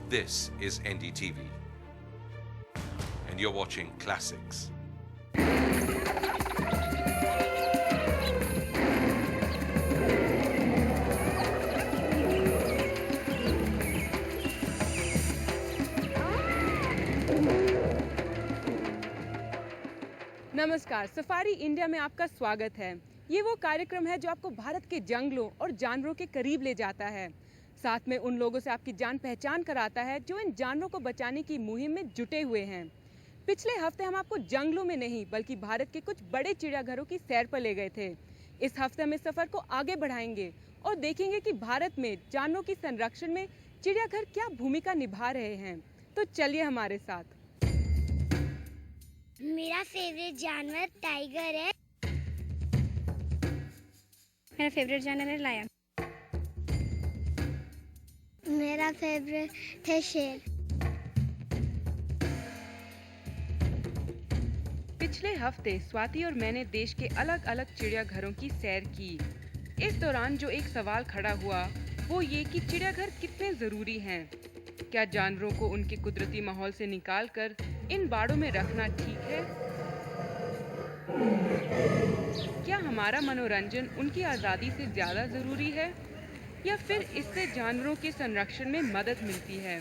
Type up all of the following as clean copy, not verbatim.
This is NDTV, and you're watching Classics. नमस्कार, safari India में आपका स्वागत है। ये वो कार्यक्रम है जो आपको भारत के जंगलों और जानवरों के करीब ले जाता है। साथ में उन लोगों से आपकी जान पहचान कराता है जो इन जानवरों को बचाने की मुहिम में जुटे हुए हैं। पिछले हफ्ते हम आपको जंगलों में नहीं बल्कि भारत के कुछ बड़े चिड़ियाघरों की सैर पर ले गए थे। इस हफ्ते हम इस सफर को आगे बढ़ाएंगे और देखेंगे कि भारत में जानवरों की संरक्षण में चिड़ियाघर क्या भूमिका निभा रहे हैं। तो चलिए हमारे साथ। मेरा फेवरेट जानवर टाइगर है। मेरा फेवरेट जानवर है लायन। मेरा फेवरेट है शेर। पिछले हफ्ते स्वाति और मैंने देश के अलग अलग चिड़ियाघरों की सैर की। इस दौरान जो एक सवाल खड़ा हुआ वो ये कि चिड़ियाघर कितने जरूरी हैं। क्या जानवरों को उनके कुदरती माहौल से निकालकर इन बाड़ों में रखना ठीक है? क्या हमारा मनोरंजन उनकी आज़ादी से ज़्यादा ज़रूरी है या फिर इससे जानवरों के संरक्षण में मदद मिलती है?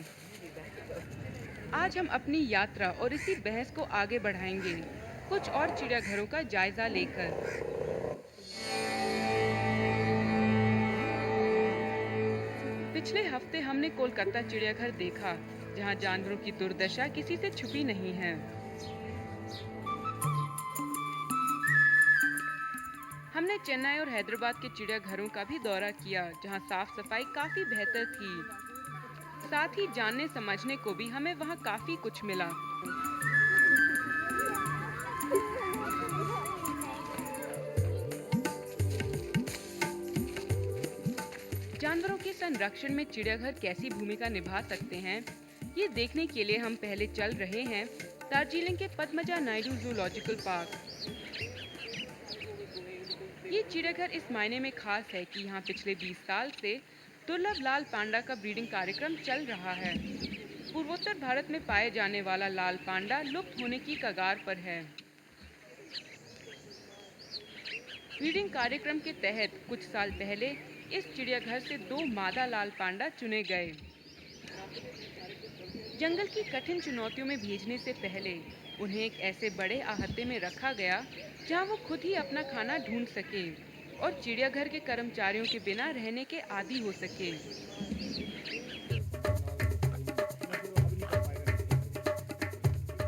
आज हम अपनी यात्रा और इसी बहस को आगे बढ़ाएंगे, कुछ और चिड़ियाघरों का जायजा लेकर। पिछले हफ्ते हमने कोलकाता चिड़ियाघर देखा, जहां जानवरों की दुर्दशा किसी से छुपी नहीं है। हमने चेन्नई और हैदराबाद के चिड़ियाघरों का भी दौरा किया, जहां साफ सफाई काफी बेहतर थी। साथ ही जानने समझने को भी हमें वहां काफी कुछ मिला। जानवरों के संरक्षण में चिड़ियाघर कैसी भूमिका निभा सकते हैं, ये देखने के लिए हम पहले चल रहे हैं दार्जिलिंग के पद्मजा नायडू जूलॉजिकल पार्क। ये चिड़ियाघर इस मायने में खास है कि यहाँ पिछले 20 साल से दुर्लभ लाल पांडा का ब्रीडिंग कार्यक्रम चल रहा है। पूर्वोत्तर भारत में पाए जाने वाला लाल पांडा लुप्त होने की कगार पर है। ब्रीडिंग कार्यक्रम के तहत कुछ साल पहले इस चिड़ियाघर से 2 मादा लाल पांडा चुने गए। जंगल की कठिन चुनौतियों में भेजने से पहले उन्हें एक ऐसे बड़े आहते में रखा गया जहां वो खुद ही अपना खाना ढूंढ सके और चिड़ियाघर के कर्मचारियों के बिना रहने के आदी हो सके।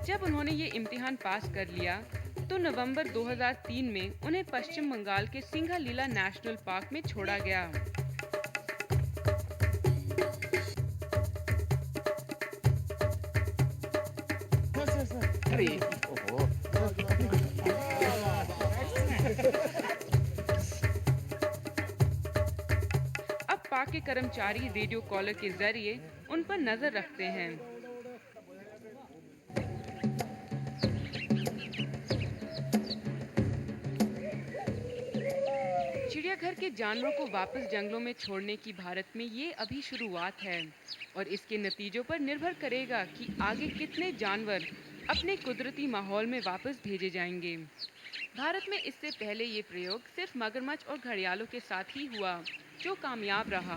जब उन्होंने ये इम्तिहान पास कर लिया तो नवंबर 2003 में उन्हें पश्चिम बंगाल के सिंघलीला नेशनल पार्क में छोड़ा गया। अब पार्क के कर्मचारी रेडियो कॉलर के जरिए उन पर नजर रखते हैं। चिड़ियाघर के जानवरों को वापस जंगलों में छोड़ने की भारत में ये अभी शुरुआत है और इसके नतीजों पर निर्भर करेगा कि आगे कितने जानवर अपने कुदरती माहौल में वापस भेजे जाएंगे। भारत में इससे पहले ये प्रयोग सिर्फ मगरमच्छ और घड़ियालों के साथ ही हुआ, जो कामयाब रहा।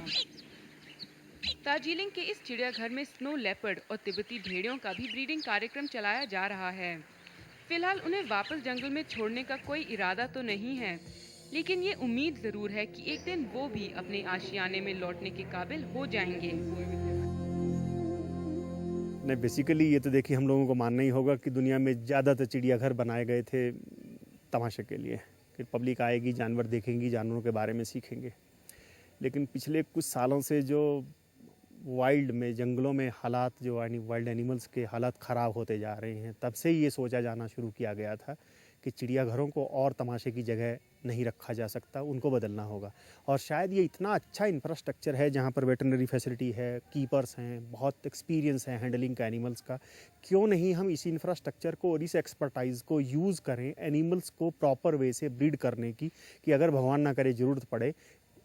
दार्जिलिंग के इस चिड़ियाघर में स्नो लेपर्ड और तिब्बती भेड़ियों का भी ब्रीडिंग कार्यक्रम चलाया जा रहा है। फिलहाल उन्हें वापस जंगल में छोड़ने का कोई इरादा तो नहीं है, लेकिन ये उम्मीद जरूर है कि एक दिन वो भी अपने आशियाने में लौटने के काबिल हो जाएंगे। नहीं, बेसिकली ये तो देखिए हम लोगों को मानना ही होगा कि दुनिया में ज़्यादातर चिड़ियाघर बनाए गए थे तमाशे के लिए, कि पब्लिक आएगी, जानवर देखेंगी, जानवरों के बारे में सीखेंगे। लेकिन पिछले कुछ सालों से जो वाइल्ड में, जंगलों में हालात, जो वाइल्ड एनिमल्स के हालात ख़राब होते जा रहे हैं, तब से ही ये सोचा जाना शुरू किया गया था कि चिड़ियाघरों को और तमाशे की जगह नहीं रखा जा सकता, उनको बदलना होगा। और शायद ये इतना अच्छा इंफ्रास्ट्रक्चर है जहाँ पर वेटरनरी फैसिलिटी है, कीपर्स हैं, बहुत एक्सपीरियंस है हैंडलिंग का एनिमल्स का, क्यों नहीं हम इस इंफ्रास्ट्रक्चर को और इस एक्सपर्टाइज को यूज़ करें एनिमल्स को प्रॉपर वे से ब्रीड करने की, कि अगर भगवान ना करे ज़रूरत पड़े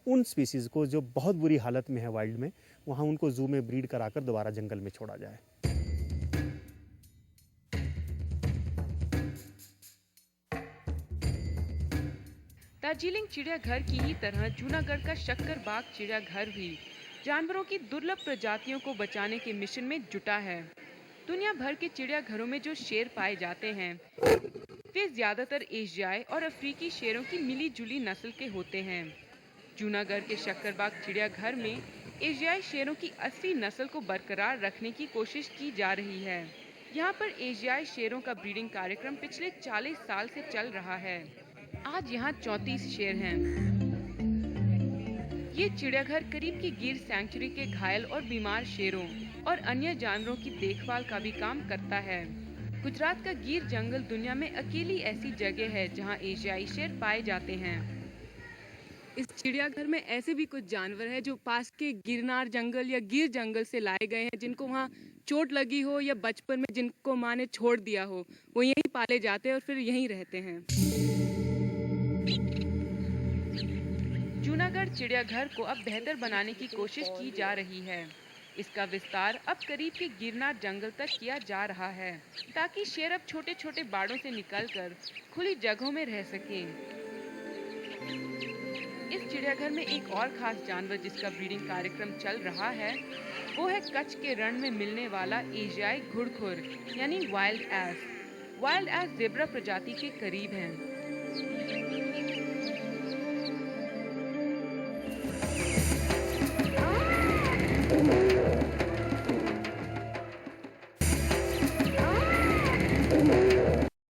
उन स्पीसीज़ को जो बहुत बुरी हालत में है वाइल्ड में, वहाँ उनको जू में ब्रीड कराकर दोबारा जंगल में छोड़ा जाए। दार्जिलिंग चिड़ियाघर की ही तरह जूनागढ़ का शक्करबाग चिड़ियाघर भी जानवरों की दुर्लभ प्रजातियों को बचाने के मिशन में जुटा है। दुनिया भर के चिड़ियाघरों में जो शेर पाए जाते हैं वे ज्यादातर एशियाई और अफ्रीकी शेरों की मिली जुली नस्ल के होते हैं। जूनागढ़ के शक्करबाग चिड़ियाघर में एशियाई शेरों की असली नस्ल को बरकरार रखने की कोशिश की जा रही है। यहाँ पर एशियाई शेरों का ब्रीडिंग कार्यक्रम पिछले 40 साल से चल रहा है। आज यहाँ 34 शेर हैं। ये चिड़ियाघर करीब की गिर सैंक्चुरी के घायल और बीमार शेरों और अन्य जानवरों की देखभाल का भी काम करता है। गुजरात का गिर जंगल दुनिया में अकेली ऐसी जगह है जहाँ एशियाई शेर पाए जाते हैं। इस चिड़ियाघर में ऐसे भी कुछ जानवर हैं जो पास के गिरनार जंगल या गिर जंगल से लाए गए हैं, जिनको वहाँ चोट लगी हो या बचपन में जिनको माँ ने छोड़ दिया हो, वो यहीं पाले जाते हैं और फिर यहीं रहते हैं। जूनागढ़ चिड़ियाघर को अब बेहतर बनाने की कोशिश की जा रही है। इसका विस्तार अब करीब के गिरनार जंगल तक किया जा रहा है ताकि शेर अब छोटे छोटे बाड़ों से निकलकर खुली जगहों में रह सकें। इस चिड़ियाघर में एक और खास जानवर जिसका ब्रीडिंग कार्यक्रम चल रहा है वो है कच्छ के रण में मिलने वाला एशियाई घुड़खुर यानी wild ass. Wild ass zebra प्रजाति के करीब हैं।